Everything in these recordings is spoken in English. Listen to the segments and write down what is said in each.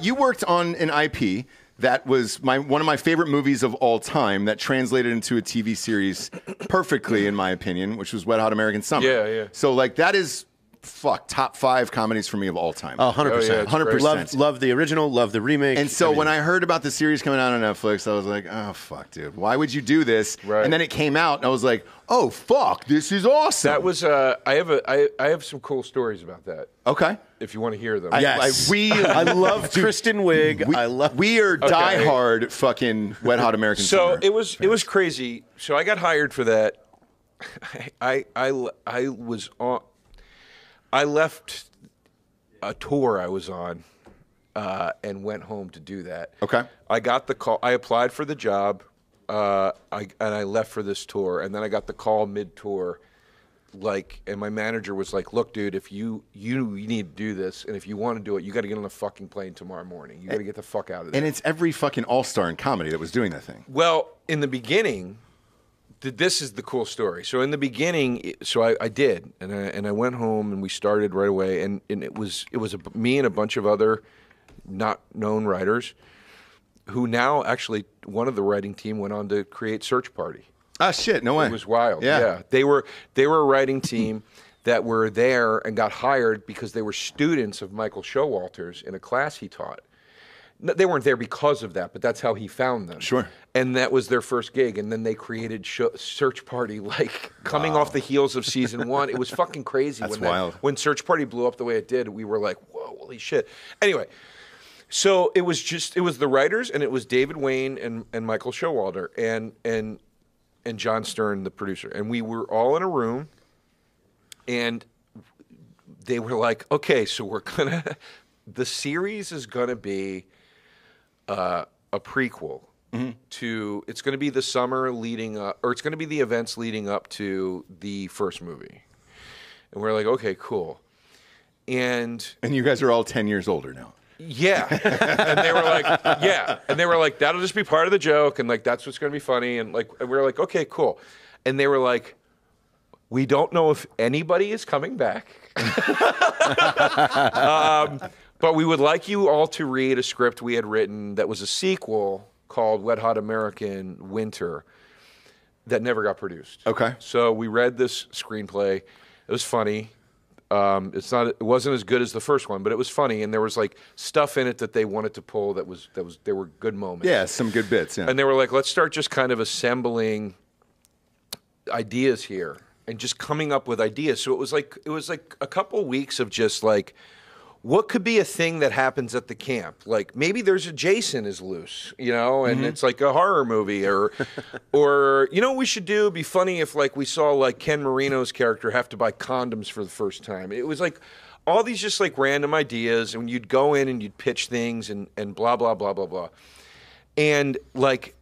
You worked on an IP that was one of my favorite movies of all time that translated into a TV series perfectly, in my opinion, which was Wet Hot American Summer. Yeah, yeah. So, like, that is, top 5 comedies for me of all time. Oh, 100%. Oh, yeah, 100%. Love the original, love the remake. And so when I heard about the series coming out on Netflix, I was like, oh, fuck, dude. Why would you do this? Right. And then it came out, and I was like, oh, fuck, this is awesome. That was I have some cool stories about that. Okay. If you want to hear them. Yes. I love Kristen Wiig. We are diehard fucking Wet Hot American Summer. So it was crazy. So I got hired for that. I left a tour I was on and went home to do that. Okay. I got the call. I applied for the job. And I left for this tour, and then I got the call mid-tour. And my manager was like, "Look, dude, if you need to do this, and if you want to do it, you got to get on a fucking plane tomorrow morning. You got to get the fuck out of there." And it's every fucking all-star in comedy that was doing that thing. Well, in the beginning, this is the cool story. So in the beginning, I did, and I went home, and we started right away, and it was me and a bunch of other not known writers, who now actually one of the writing team went on to create Search Party. Ah, shit, no way. It was wild. Yeah. They were a writing team that were there and got hired because they were students of Michael Showalter's in a class he taught. They weren't there because of that, but that's how he found them. Sure. And that was their first gig, and then they created Search Party, coming off the heels of season 1. It was fucking crazy. That's wild. When Search Party blew up the way it did, we were like, whoa, holy shit. Anyway, so it was the writers, and it was David Wayne and Michael Showalter and John Stern, the producer. And we were all in a room, and they were like, okay, so the series is going to be a prequel to, it's going to be the summer leading up, or it's going to be the events leading up to the first movie. And we're like, okay, cool. And you guys are all 10 years older now. Yeah. And they were like, yeah. And they were like, that'll just be part of the joke. And that's what's going to be funny. And we were like, okay, cool. And they were like, we don't know if anybody is coming back. But we would like you all to read a script we had written that was a sequel called Wet Hot American Winter that never got produced. Okay. So we read this screenplay. It was funny. It wasn't as good as the first one, but it was funny, and there was stuff in it that they wanted to pull there were good moments. Yeah, some good bits. Yeah. And they were like, let's start just kind of assembling ideas here and just coming up with ideas. So it was like a couple weeks of just what could be a thing that happens at the camp? Maybe there's a Jason is loose, and it's like a horror movie, or what we should do? It'd be funny if we saw Ken Marino's character have to buy condoms for the first time. It was all these just random ideas, and you'd go in and you'd pitch things and blah blah blah blah blah, and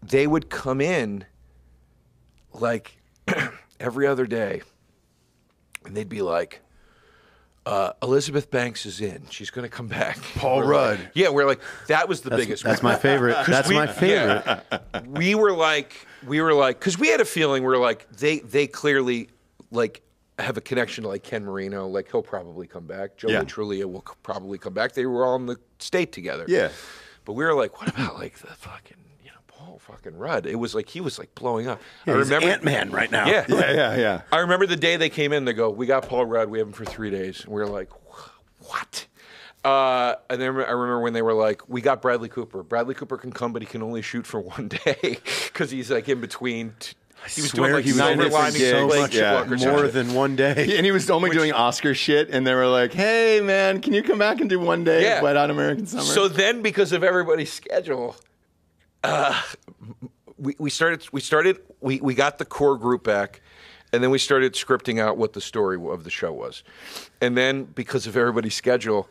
they would come in every other day, and they'd be like, Elizabeth Banks is in. She's going to come back. Paul Rudd. Yeah, we're like, that was the biggest. That's my favorite. That's my favorite. Yeah. We were like, because we had a feeling, we were like, they clearly have a connection to Ken Marino. He'll probably come back. Joe Trulia will probably come back. They were all in the state together. Yeah. But we were like, what about the fucking, Paul fucking Rudd? It was he was blowing up. Yeah, I remember Ant-Man right now. Yeah. I remember the day they came in, they go, we got Paul Rudd, we have him for 3 days. And we were like, what? And then I remember when they were like, we got Bradley Cooper. Bradley Cooper can come, but he can only shoot for 1 day because he's in between. He was doing Silver Lining so much more than 1 day. And he was only doing Oscar shit, and they were like, hey, man, can you come back and do 1 day of Wet Hot American Summer? So then, because of everybody's schedule, we got the core group back, and then we started scripting out what the story of the show was. And then, because of everybody's schedule,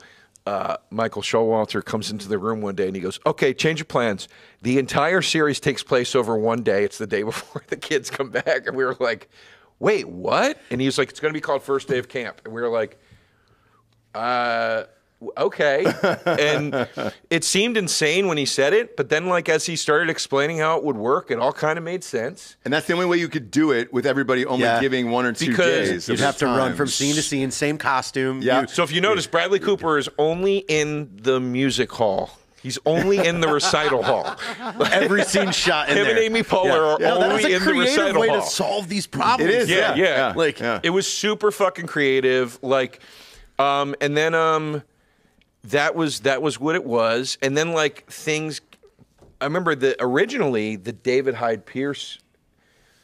Michael Showalter comes into the room one day and he goes, okay, change of plans. The entire series takes place over 1 day. It's the day before the kids come back. And we were like, wait, what? And he was like, it's going to be called First Day of Camp. And we were like, okay. And it seemed insane when he said it, but then as he started explaining how it would work, it all kind of made sense. And that's the only way you could do it with everybody only giving 1 or 2 days. You'd have to run from scene to scene, same costume. Yeah. So if you notice, Bradley Cooper is only in the music hall. He's only in the recital hall. Every scene shot in Him there. and Amy Poehler are only in the recital way hall. to solve these problems. It is, Yeah. Like, it was super fucking creative. Like, and then that was what it was. And then like things. I remember originally the David Hyde Pierce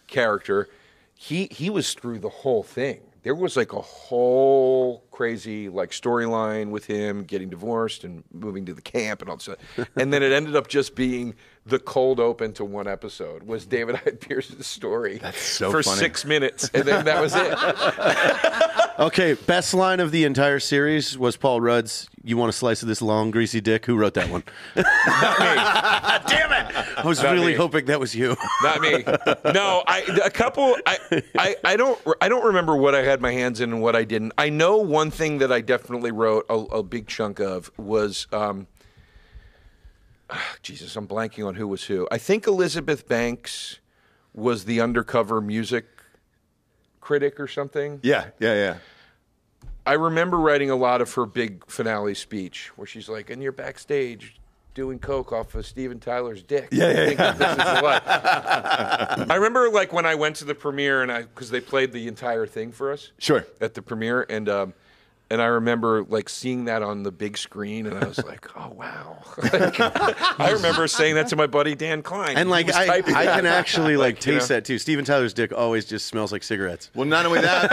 character. He was through the whole thing. There was like a whole crazy like storyline with him getting divorced and moving to the camp and all that stuff. And then it ended up just being the cold open to one episode was David Hyde Pierce's story. That's so for funny. 6 minutes, and then that was it. Okay, best line of the entire series was Paul Rudd's, "You want a slice of this long, greasy dick?" Who wrote that one? Not me. Damn it! I was Not really me. hoping that was you. Not me. No, I don't remember what I had my hands in and what I didn't. I know one thing that I definitely wrote a big chunk of was Jesus, I'm blanking on who was who. I think Elizabeth Banks was the undercover music critic or something. Yeah. I remember writing a lot of her big finale speech where she's like, and you're backstage doing coke off of Steven Tyler's dick. I remember like when I went to the premiere and because they played the entire thing for us. Sure. At the premiere and I remember like seeing that on the big screen and I was like, oh wow. Like, I remember saying that to my buddy Dan Klein. And like I can actually like taste that too. Steven Tyler's dick always just smells like cigarettes. Well, not only that,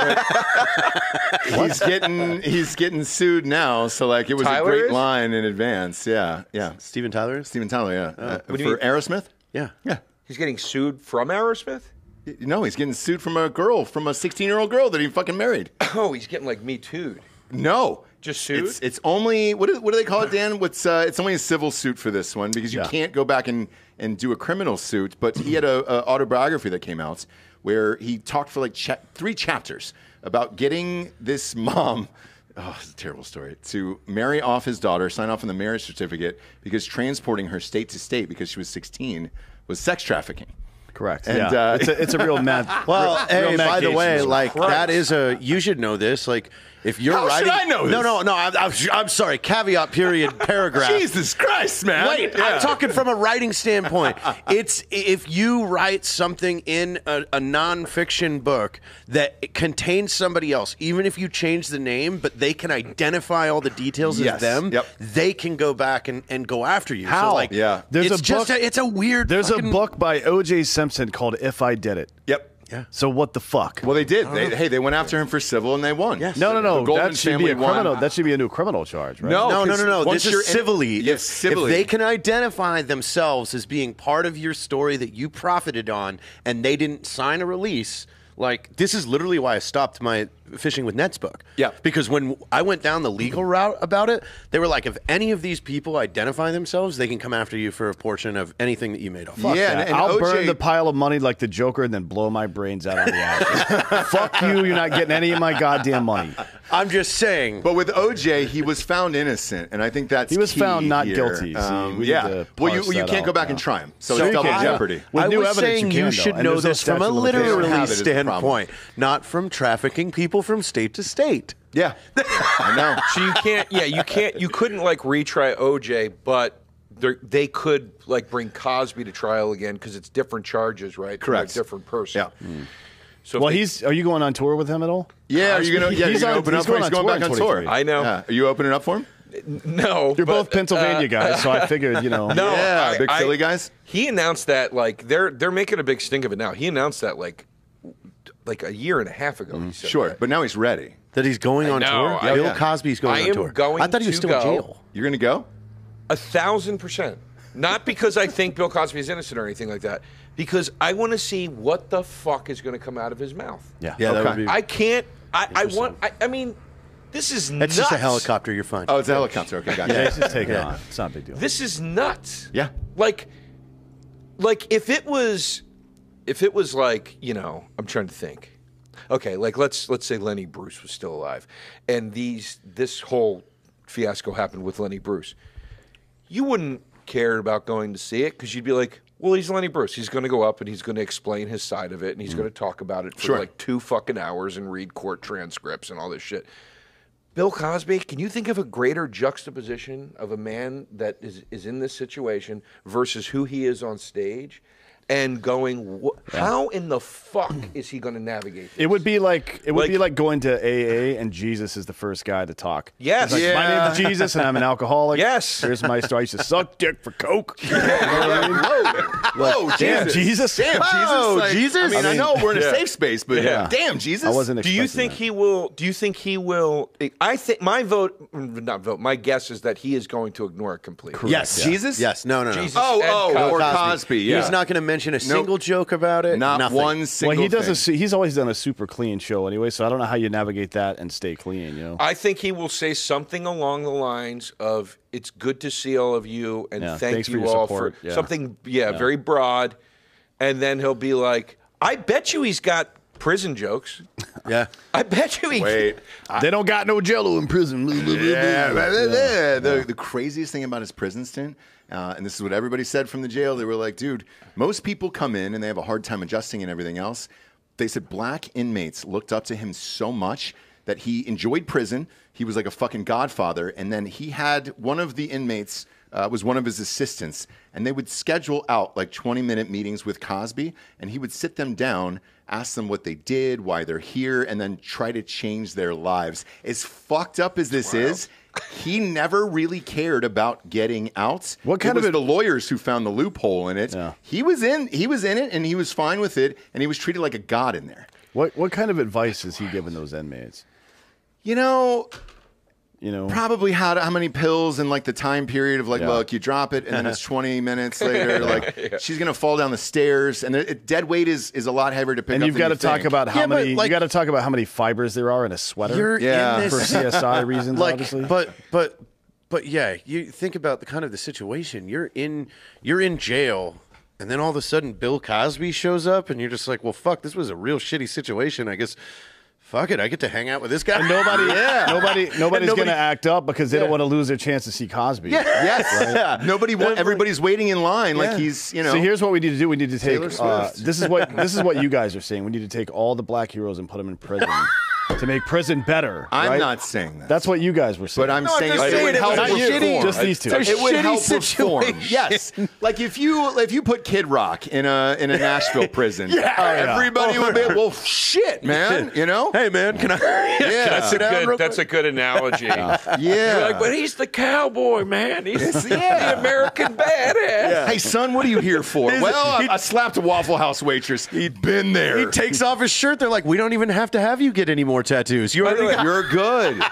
but he's getting sued now. So like it was Tyler a great is? line in advance. Yeah. Steven Tyler? Steven Tyler, yeah. What do For you mean? Aerosmith? Yeah. Yeah. He's getting sued from Aerosmith? No, he's getting sued from a 16-year-old girl that he fucking married. Oh, he's getting like Me Too'd. No. Just sued? It's only, what do they call it, Dan? It's only a civil suit for this one because you can't go back and do a criminal suit. But he had a autobiography that came out where he talked for like 3 chapters about getting this mom, it's a terrible story, to marry off his daughter, sign off on the marriage certificate because transporting her state to state because she was 16 was sex trafficking. Correct. And, it's a real mad. Well, hey, real mad by the case. way, like Christ. that is you should know this. Like if you're How should writing, I know this? No, I'm sorry. Caveat. Period. Paragraph. Jesus Christ, man. Wait, Yeah. I'm talking from a writing standpoint. It's if you write something in a nonfiction book that contains somebody else, even if you change the name, but they can identify all the details Yes. as them, Yep. they can go back and go after you. How? So like, Yeah. There's it's a just book. it's a weird. There's fucking, a book by O.J. Simpson called "If I Did It." Yep. Yeah. So what the fuck? Well, they did. They went after him for civil and they won. Yes. No. The Goldman That should family be a criminal. won. That should be a new criminal charge, right? No. No. Once This you're is in- civilly. Yes, civilly. If they can identify themselves as being part of your story that you profited on, and they didn't sign a release, like this is literally why I stopped my Fishing with Nets book. Yeah. Because when I went down the legal route about it, they were like, if any of these people identify themselves, they can come after you for a portion of anything that you made off. Yeah, That. and I'll OJ burn the pile of money like the Joker and then blow my brains out on the ashes. Fuck you. You're not getting any of my goddamn money. I'm just saying. But with OJ, he was found innocent, and I think that's He was key found not here. guilty. See, we need yeah. to Well, parse you that can't go out back now. and try him, so So it's double I- jeopardy. With I new was evidence, saying you you can, should though, and know there's no this from a statute of limitations. literally Have it is the problem. standpoint, not from trafficking people from state to state. Yeah, I know. So you can't, you couldn't like retry OJ, but they could like bring Cosby to trial again because it's different charges, right? Correct. Like, different person. Yeah. So Well, if they- are you going on tour with him at all? Yeah, are you gonna? Yeah, He's you're gonna on- open he's up for him. going He's on going tour back in on tour. 23. I know. Yeah. Are you opening up for him? No, You're but, both Pennsylvania guys, so I figured, No, Yeah, big I- Philly guys? He announced that like they're making a big stink of it now. He announced that like a year and a half ago. He said Sure, that. but now he's ready. That he's going on know, tour? I- Bill yeah. Cosby's going I on am tour. going I thought he was to still in go. jail. You're gonna go? 1,000%. Not because I think Bill Cosby is innocent or anything like that. Because I want to see what the fuck is going to come out of his mouth. Yeah. Yeah, that Okay. would be. I can't. I mean, this is nuts. It's just a helicopter. You're fine. Oh, it's a helicopter. Okay, gotcha. Yeah, he's just taking it on. It's not a big deal. This is nuts. Yeah. Like if it was like, I'm trying to think. Okay, like let's say Lenny Bruce was still alive, and this whole fiasco happened with Lenny Bruce. You wouldn't care about going to see it because you'd be like, well, he's Lenny Bruce. He's going to go up and he's going to explain his side of it, and he's going to talk about it for Sure. like 2 fucking hours and read court transcripts and all this shit. Bill Cosby, can you think of a greater juxtaposition of a man that is in this situation versus who he is on stage? And going, how in the fuck is he going to navigate this? It would be like going to AA and Jesus is the first guy to talk. Yes. Like, my name's Jesus and I'm an alcoholic. Yes. Here's my story. I used to suck dick for coke. Whoa, Damn, Jesus. Damn, Whoa, Jesus. Jesus? I mean, I know we're in a Yeah. safe space, but Yeah. damn, Jesus. I wasn't Do you expecting think that. he will? Do you think he will? I think my vote. My guess is that he is going to ignore it completely. Yes. Jesus? Yes. No. Jesus. Oh, and or Cosby. Cosby. Yeah. He's not going to mention a single joke about it. Not Nothing. one single Well, he does. thing. He's always done a super clean show anyway, so I don't know how you navigate that and stay clean. You know. I think he will say something along the lines of, "It's good to see all of you, and Yeah, thank thanks for you your all support." for Yeah. something." Yeah, very broad, and then he'll be like, "I bet you he's got prison jokes. Yeah. I bet you he." Wait. They don't got no Jello in prison. Yeah. The craziest thing about his prison stint, and this is what everybody said from the jail, they were like, dude, most people come in and they have a hard time adjusting and everything else. They said black inmates looked up to him so much that he enjoyed prison. He was like a fucking godfather. And then he had one of the inmates was one of his assistants. And they would schedule out like 20-minute meetings with Cosby. And he would sit them down, ask them what they did, why they're here, and then try to change their lives. As fucked up as this is, he never really cared about getting out. What kind it was of the lawyers who found the loophole in it. Yeah. He was in it, and he was fine with it, and he was treated like a god in there. What kind of advice is he giving those inmates? You know, You know, probably how many pills and like the time period of like, Yeah. look, you drop it, and then it's 20 minutes later, like she's gonna fall down the stairs, and dead weight is a lot heavier to pick and up. you've than got you to talk think. about how Yeah, but, many. like- You got to talk about how many fibers there are in a sweater. You're Yeah. in for this. CSI reasons, like, obviously. but yeah, you think about the kind of the situation. You're in jail, and then all of a sudden Bill Cosby shows up, and you're just like, well, fuck, this was a real shitty situation. I guess, fuck it, I get to hang out with this guy. And nobody's nobody- going to act up because they don't want to lose their chance to see Cosby. Yes, everybody's waiting in line like he's, you know. So here's what we need to do. We need to take. Taylor Swift. This is what you guys are saying. We need to take all the black heroes and put them in prison to make prison better. I'm right? not saying that. That's what you guys were saying. But I'm No, I'm saying just it saying would it help was reform. shitty. Just these two. It would shitty help reform. situation. Yes, like if you put Kid Rock in a Nashville prison, everybody would be well, shit, man. You know, Hey man, can I? yeah, That's a good analogy. yeah. Like, but he's the cowboy, man. He's the American badass. Hey son, what are you here for? Well, I slapped a Waffle House waitress. He'd been there. He takes off his shirt. They're like, we don't even have to have you get any more tattoos. You already got. You're good.